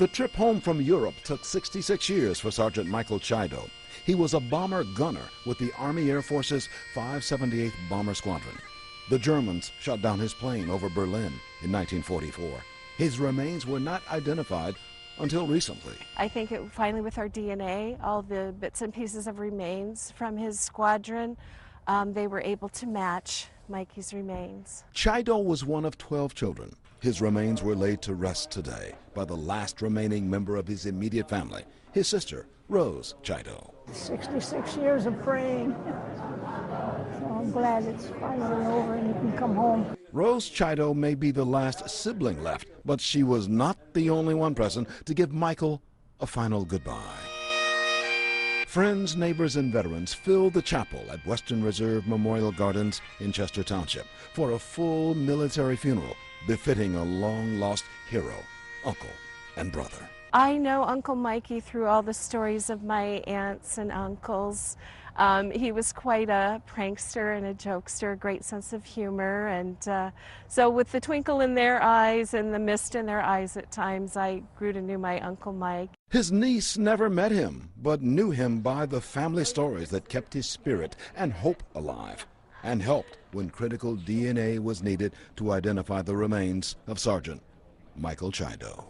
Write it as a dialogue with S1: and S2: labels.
S1: The trip home from Europe took 66 years for Sergeant Michael Chido. He was a bomber gunner with the Army Air Force's 578th Bomber Squadron. The Germans shot down his plane over Berlin in 1944. His remains were not identified until recently.
S2: I think finally with our DNA, all the bits and pieces of remains from his squadron, they were able to match Mikey's remains.
S1: Chido was one of 12 children. His remains were laid to rest today by the last remaining member of his immediate family, his sister, Rose Chido.
S3: 66 years of praying. So I'm glad it's finally over and you can come home.
S1: Rose Chido may be the last sibling left, but she was not the only one present to give Michael a final goodbye. Friends, neighbors, and veterans filled the chapel at Western Reserve Memorial Gardens in Chester Township for a full military funeral befitting a long-lost hero, uncle, and brother.
S2: I know Uncle Mikey through all the stories of my aunts and uncles. He was quite a prankster and a jokester, a great sense of humor, and so with the twinkle in their eyes and the mist in their eyes at times, I grew to know my Uncle Mike.
S1: His niece never met him, but knew him by the family stories that kept his spirit and hope alive, and helped when critical DNA was needed to identify the remains of Sergeant Michael Chido.